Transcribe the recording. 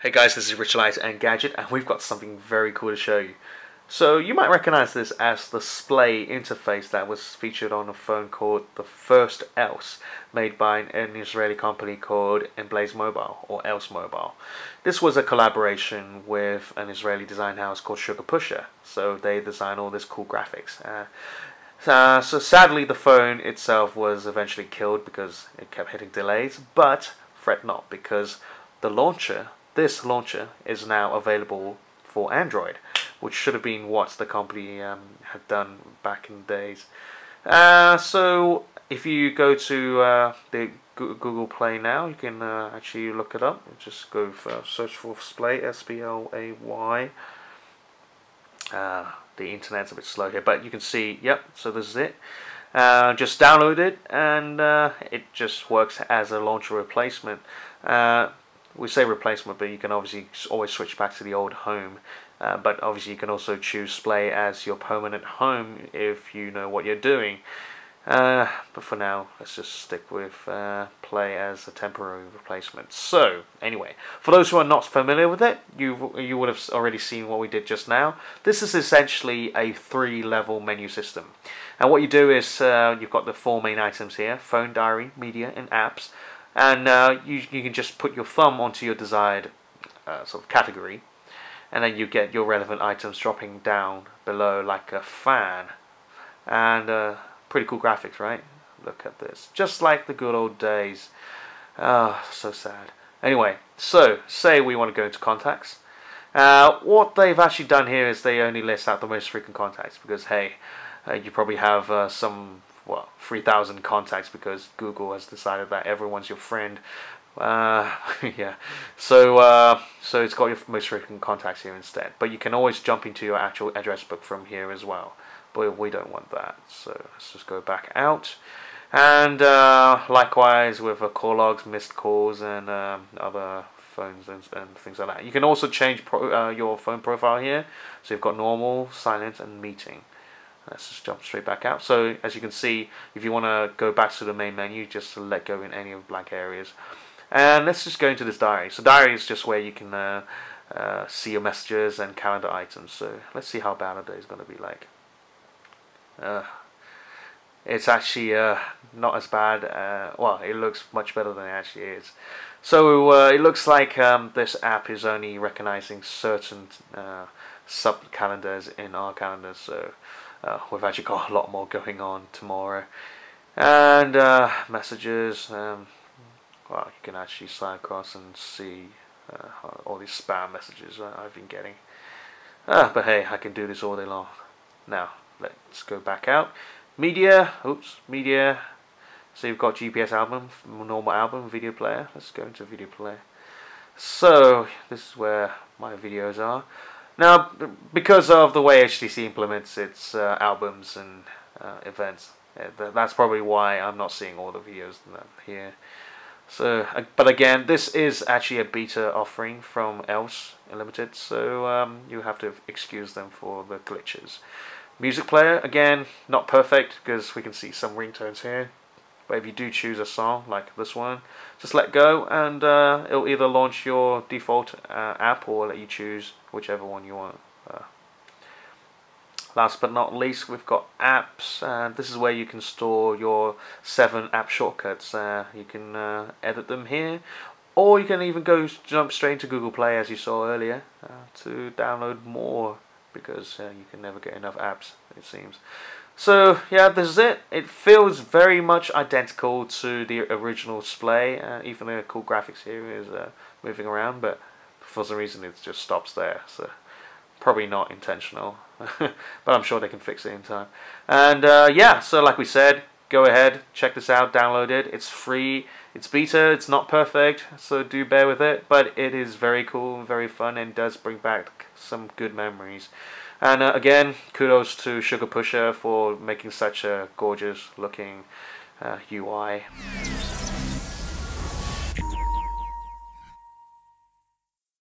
Hey guys, this is More Engadget, and we've got something very cool to show you. So you might recognize this as the Splay interface that was featured on a phone called the First Else, made by an Israeli company called Emblaze Mobile, or Else Mobile. This was a collaboration with an Israeli design house called Sugar Pusher, so they designed all this cool graphics. So sadly the phone itself was eventually killed because it kept hitting delays, but fret not, because this launcher is now available for Android, which should have been what the company had done back in the days. So if you go to the Google Play now, you can actually look it up. Just go for search for Splay, S-P-L-A-Y. The internet's a bit slow here, but you can see, yep, so this is it. Just download it, and it just works as a launcher replacement. We say replacement, but you can obviously always switch back to the old home. But obviously you can also choose Splay as your permanent home if you know what you're doing. But for now, let's just stick with Play as a temporary replacement. So, anyway, for those who are not familiar with it, you would have already seen what we did just now. This is essentially a 3-level menu system. And what you do is, you've got the 4 main items here: phone, diary, media, and apps. And you can just put your thumb onto your desired sort of category, and then you get your relevant items dropping down below like a fan. And pretty cool graphics, right? Look at this, just like the good old days. Ah, so sad. Anyway, so say we want to go into contacts. What they've actually done here is they only list out the most frequent contacts, because hey, you probably have some 3,000 contacts because Google has decided that everyone's your friend. Yeah, so it's got your most frequent contacts here instead. But you can always jump into your actual address book from here as well. But we don't want that, so let's just go back out. And likewise with call logs, missed calls, and other phones and things like that. You can also change your phone profile here. So you've got normal, silent, and meeting. Let's just jump straight back out. So as you can see, if you want to go back to the main menu, just let go in any of the blank areas. And let's just go into this diary. So diary is just where you can see your messages and calendar items. So let's see how bad a day is going to be like. It's actually not as bad. Well, it looks much better than it actually is. So it looks like this app is only recognizing certain sub-calendars in our calendars. So we've actually got a lot more going on tomorrow. And messages, well, you can actually slide across and see all these spam messages I've been getting. But hey, I can do this all day long. Now, let's go back out. Media, media. So you've got GPS album, normal album, video player. Let's go into video player. So this is where my videos are. Now, because of the way HTC implements its albums and events, that's probably why I'm not seeing all the videos here. So, but again, this is actually a beta offering from Else Limited, so you have to excuse them for the glitches. Music player, again, not perfect because we can see some ringtones here. But if you do choose a song like this one, just let go, and it'll either launch your default app or let you choose whichever one you want. Last but not least, we've got apps, and this is where you can store your 7 app shortcuts. You can edit them here, or you can even jump straight into Google Play, as you saw earlier, to download more, because you can never get enough apps, it seems. So yeah, this is it. It feels very much identical to the original Splay. Even the cool graphics here is moving around, but for some reason it just stops there. So probably not intentional, but I'm sure they can fix it in time. And yeah, so like we said, go ahead, check this out, download it. It's free. It's beta. It's not perfect, so do bear with it. But it is very cool, very fun, and does bring back some good memories. And again, kudos to Sugar Pusher for making such a gorgeous looking UI.